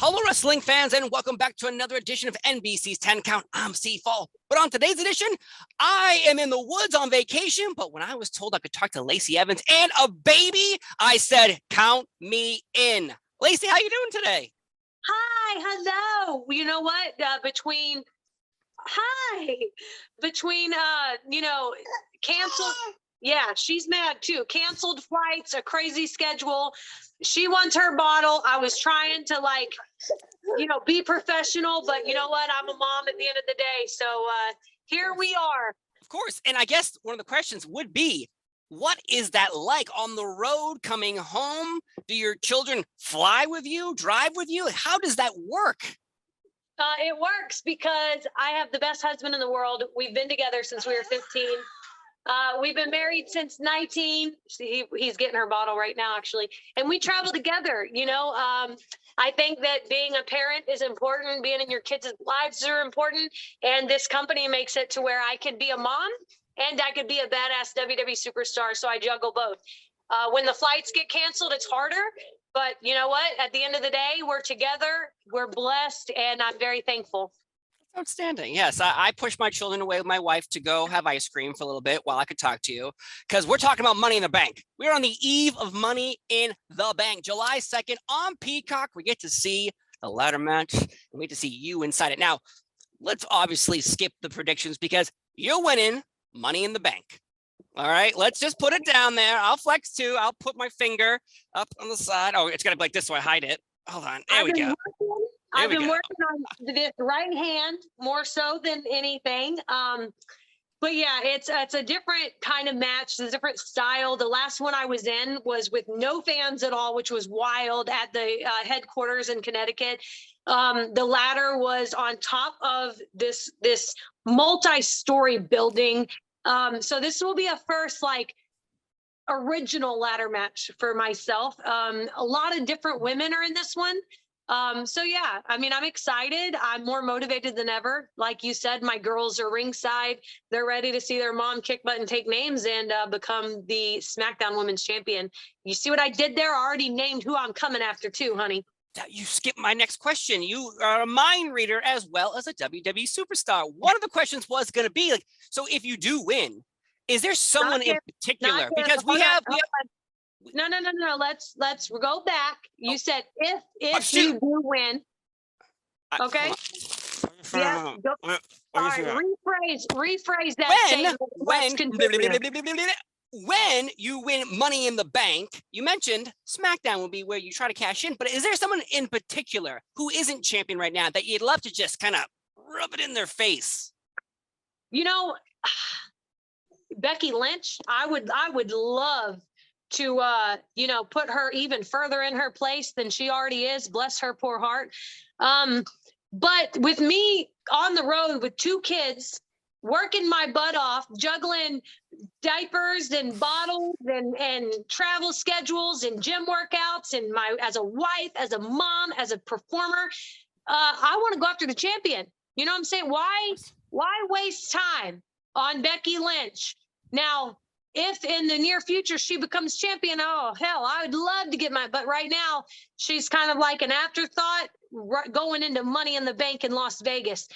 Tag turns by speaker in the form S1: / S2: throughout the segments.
S1: Hello, wrestling fans, and welcome back to another edition of NBC's 10 Count. I'm C-Fall. But on today's edition, I am in the woods on vacation, but when I was told I could talk to Lacey Evans and a baby, I said, count me in. Lacey, how you doing today?
S2: Hi, hello. You know what? Between canceled. Yeah, she's mad too. Canceled flights, a crazy schedule. She wants her bottle. I was trying to be professional, but you know what? I'm a mom at the end of the day. So here we are.
S1: Of course. And I guess one of the questions would be, what is that like on the road coming home? Do your children fly with you, drive with you? How does that work?
S2: It works because I have the best husband in the world. We've been together since we were 15. We've been married since 19. He's getting her bottle right now, actually. And we travel together, I think that being a parent is important. Being in your kids' lives are important. And this company makes it to where I can be a mom and I could be a badass WWE superstar. So I juggle both. When the flights get canceled, it's harder. But you know what? At the end of the day, we're together. We're blessed. And I'm very thankful.
S1: Outstanding. Yes, I pushed my children away with my wife to go have ice cream for a little bit while I could talk to you, because we're talking about Money in the Bank. We're on the eve of Money in the Bank, July 2nd on Peacock. We get to see the ladder match and we get to see you inside it. Now, let's obviously skip the predictions because you're winning Money in the Bank. All right, let's just put it down there. I'll flex too. I'll put my finger up on the side. Oh, it's got to be like this so I hide it. Hold on. There we go.
S2: I've been working on this right hand more so than anything. But yeah, it's a different kind of match, a different style. The last one I was in was with no fans at all, which was wild at the headquarters in Connecticut. The ladder was on top of this multi-story building. So this will be a first original ladder match for myself. A lot of different women are in this one. So yeah, I mean, I'm excited. I'm more motivated than ever. Like you said, my girls are ringside. They're ready to see their mom kick butt and take names and become the SmackDown Women's Champion. You see what I did there? I already named who I'm coming after too, honey.
S1: You skipped my next question. You are a mind reader as well as a WWE superstar. One of the questions was going to be so if you do win, is there someone in particular? Because we have.
S2: No. Let's go back. You said if you do win. Okay. Yeah. All right. Rephrase that statement.
S1: When you win Money in the Bank, you mentioned SmackDown will be where you try to cash in, but is there someone in particular who isn't champion right now that you'd love to just kind of rub it in their face?
S2: Becky Lynch, I would love to put her even further in her place than she already is. Bless her poor heart. But with me on the road with 2 kids, working my butt off, juggling diapers and bottles and travel schedules and gym workouts and as a wife, as a mom, as a performer, I want to go after the champion. You know what I'm saying? Why waste time on Becky Lynch? Now, if in the near future she becomes champion, oh, hell, I would love to get but right now she's kind of like an afterthought going into Money in the Bank in Las Vegas.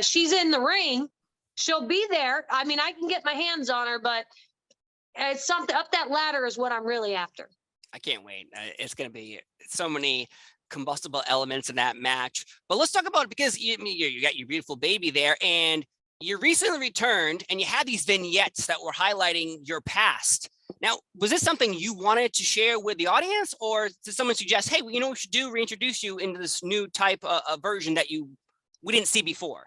S2: She's in the ring. She'll be there. I mean, I can get my hands on her, but it's something up that ladder is what I'm really after.
S1: I can't wait. It's going to be so many combustible elements in that match. But let's talk about it because you got your beautiful baby there and you recently returned and you had these vignettes that were highlighting your past. Now, was this something you wanted to share with the audience or did someone suggest, hey, you know what we should do? Reintroduce you into this new type of version that we didn't see before?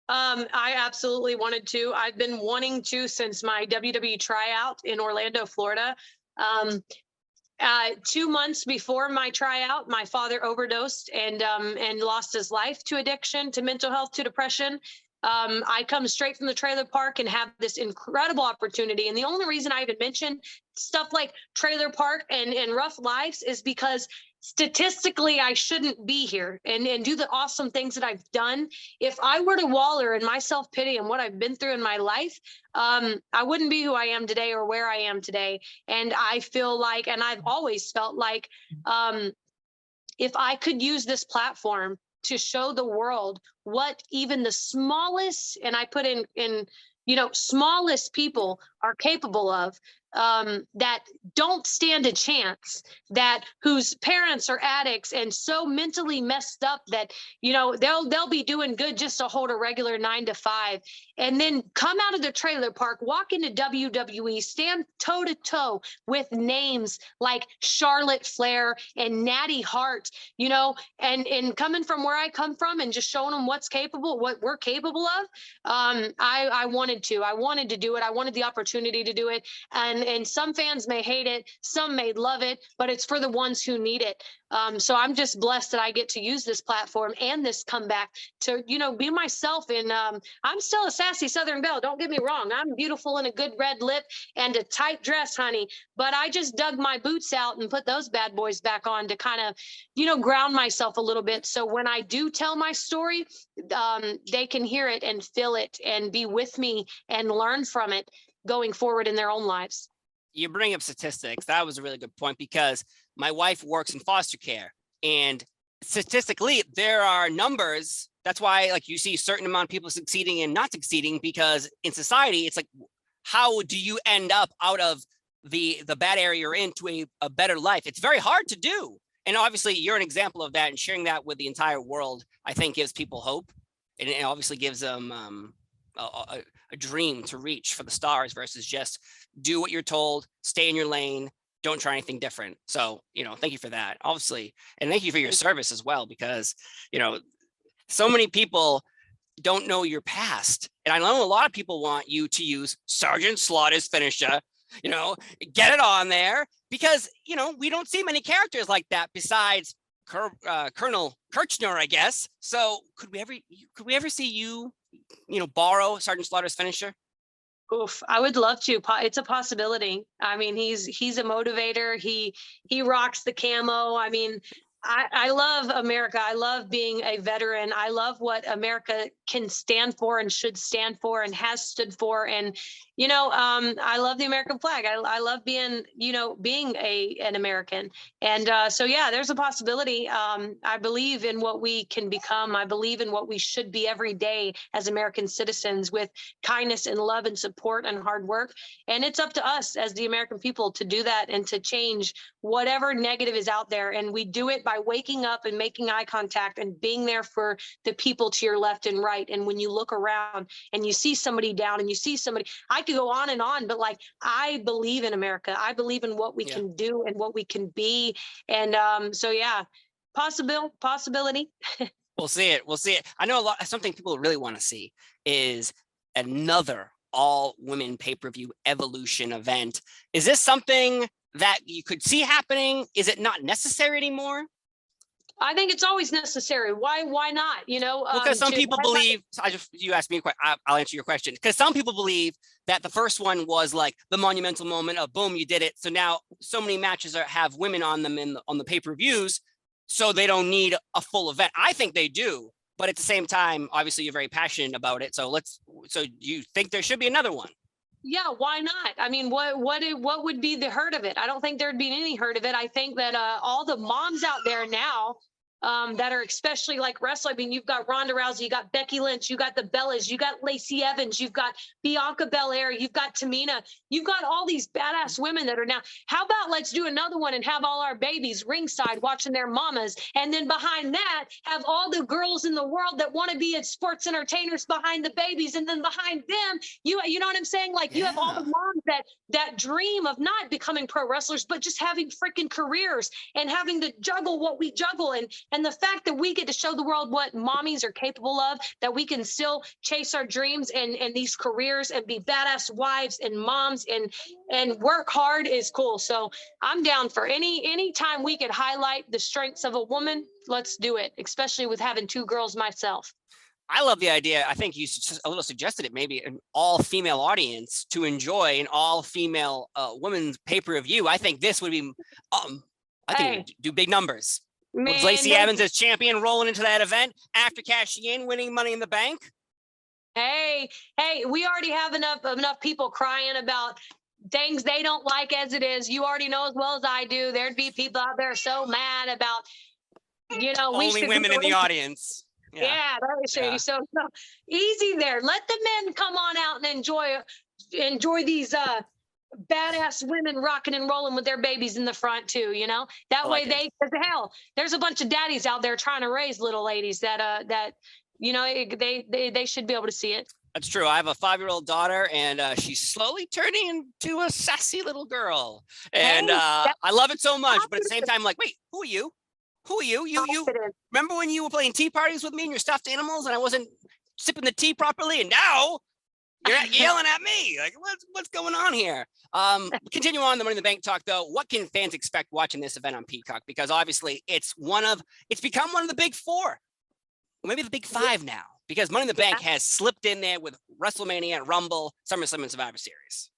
S2: I absolutely wanted to. I've been wanting to since my WWE tryout in Orlando, Florida. 2 months before my tryout, my father overdosed and lost his life to addiction, to mental health, to depression. I come straight from the trailer park and have this incredible opportunity. And the only reason I even mention stuff like trailer park and rough lives is because statistically I shouldn't be here and do the awesome things that I've done. If I were to wallow in my self-pity and what I've been through in my life, I wouldn't be who I am today or where I am today. And I feel like, and I've always felt like, if I could use this platform to show the world what even the smallest, and I put in smallest people are capable of, that don't stand a chance, that whose parents are addicts and so mentally messed up that they'll be doing good just to hold a regular 9 to 5, and then come out of the trailer park, walk into WWE, stand toe to toe with names like Charlotte Flair and Natty Hart, and coming from where I come from and just showing them what we're capable of. I wanted to do it. I wanted the opportunity to do it. And some fans may hate it, some may love it, but it's for the ones who need it. So I'm just blessed that I get to use this platform and this comeback to, be myself. And I'm still a sassy Southern belle. Don't get me wrong. I'm beautiful in a good red lip and a tight dress, honey. But I just dug my boots out and put those bad boys back on to kind of, ground myself a little bit. So when I do tell my story, they can hear it and feel it and be with me and learn from it going forward in their own lives.
S1: You bring up statistics. That was a really good point, because my wife works in foster care, and statistically there are numbers. That's why, like, you see a certain amount of people succeeding and not succeeding, because in society, it's like, how do you end up out of the bad area you're into a better life? It's very hard to do. And obviously you're an example of that, and sharing that with the entire world, I think, gives people hope. And it obviously gives them a dream to reach for the stars, versus just do what you're told, stay in your lane, don't try anything different. So, thank you for that, obviously. And thank you for your service as well, because, so many people don't know your past. And I know a lot of people want you to use Sergeant Slaughter's finisher, get it on there, because, we don't see many characters like that besides Colonel Kirchner, I guess. So could we ever see you, borrow Sergeant Slaughter's finisher?
S2: Oof, I would love to. It's a possibility. I mean, he's a motivator. He rocks the camo. I mean, I love America. I love being a veteran. I love what America can stand for and should stand for and has stood for. And, I love the American flag. I love being, being an American. And so, yeah, there's a possibility. I believe in what we can become. I believe in what we should be every day as American citizens, with kindness and love and support and hard work. And it's up to us as the American people to do that and to change whatever negative is out there. And we do it by waking up and making eye contact and being there for the people to your left and right. And when you look around and you see somebody down and you see somebody, I could go on and on, but I believe in America. I believe in what we can do and what we can be. And so, yeah, possibility.
S1: We'll see it. I know something people really want to see is another all women pay-per-view Evolution event. Is this something that you could see happening? Is it not necessary anymore?
S2: I think it's always necessary. Why not?
S1: Because some people believe, you asked me a question, I'll answer your question. Because some people believe that the first one was like the monumental moment of boom, you did it. So now so many matches have women on them on the pay-per-views, so they don't need a full event. I think they do, but at the same time, obviously you're very passionate about it. So you think there should be another one?
S2: Yeah, why not? I mean, what would be the hurt of it? I don't think there'd be any hurt of it. I think that all the moms out there now that are especially like wrestling. I mean, you've got Ronda Rousey, you got Becky Lynch, you got the Bellas, you got Lacey Evans, you've got Bianca Belair, you've got Tamina, you've got all these badass women that are now. How about let's do another one and have all our babies ringside watching their mamas, and then behind that have all the girls in the world that want to be sports entertainers behind the babies, and then behind them, you know what I'm saying? Like you have all the moms that dream of not becoming pro wrestlers, but just having freaking careers and having to juggle what we juggle, and the fact that we get to show the world what mommies are capable of, that we can still chase our dreams and these careers and be badass wives and moms and work hard is cool. So I'm down for any time we could highlight the strengths of a woman. Let's do it, especially with having 2 girls myself.
S1: I love the idea. I think you a little suggested it, maybe an all-female audience to enjoy an all-female women's pay-per-view. I think this would be, I think it would do big numbers. With Lacey Evans as champion rolling into that event after cashing in, winning Money in the Bank.
S2: Hey, we already have enough people crying about things they don't like as it is. You already know as well as I do. There'd be people out there so mad about You know, we
S1: Only
S2: should
S1: women
S2: be
S1: in the audience.
S2: Yeah, that is
S1: Yeah.
S2: so easy there. Let the men come on out and enjoy these badass women rocking and rolling with their babies in the front too, you know. That way because hell, there's a bunch of daddies out there trying to raise little ladies that you know, they should be able to see it.
S1: That's true. I have a 5-year-old daughter, and she's slowly turning into a sassy little girl. And I love it so much. But at the same time, I'm like, wait, who are you? Who are you? You remember when you were playing tea parties with me and your stuffed animals, and I wasn't sipping the tea properly, and now you're yelling at me? Like, what's going on here? Continue on the Money in the Bank talk, though. What can fans expect watching this event on Peacock? Because obviously it's become one of the big four, or maybe the big five now. Because Money in the Bank has slipped in there with WrestleMania, Rumble, SummerSlam, and Survivor Series.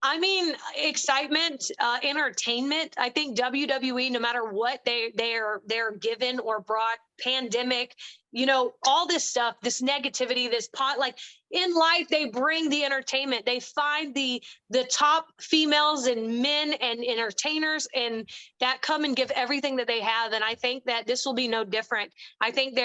S2: I mean, excitement, entertainment. I think WWE, no matter what they're given or brought, pandemic, you know, all this stuff, this negativity, this like in life, they bring the entertainment. They find the top females and men and entertainers, and that come and give everything that they have. And I think that this will be no different. I think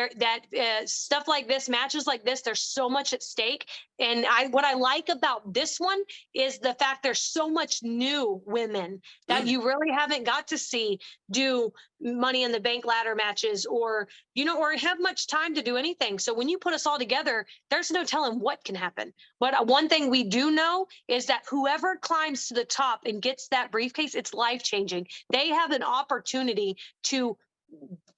S2: stuff like this, matches like this, there's so much at stake. And what I like about this one is the fact there's so much new women that you really haven't got to see do Money in the Bank ladder matches, or, you know, or have much time to do anything. So when you put us all together, there's no telling what can happen. But one thing we do know is that whoever climbs to the top and gets that briefcase, it's life-changing. They have an opportunity to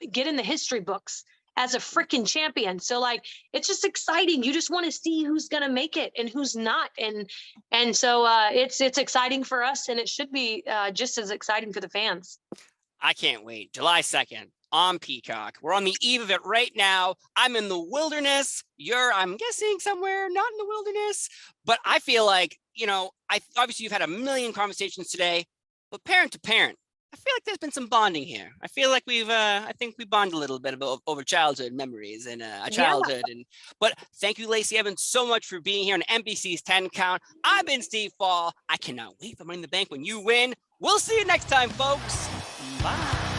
S2: get in the history books as a freaking champion. So like, it's just exciting. You just want to see who's going to make it and who's not. And so it's exciting for us, and it should be just as exciting for the fans.
S1: I can't wait. July 2nd on Peacock. We're on the eve of it right now. I'm in the wilderness. I'm guessing somewhere not in the wilderness, but I feel like, you know, obviously you've had a million conversations today, but parent to parent, I feel like there's been some bonding here. I feel like I think we bond a little bit over childhood memories and our childhood. But thank you, Lacey Evans, so much for being here on NBC's 10 Count. I've been Steve Fall. I cannot wait for Money in the Bank when you win. We'll see you next time, folks. Bye.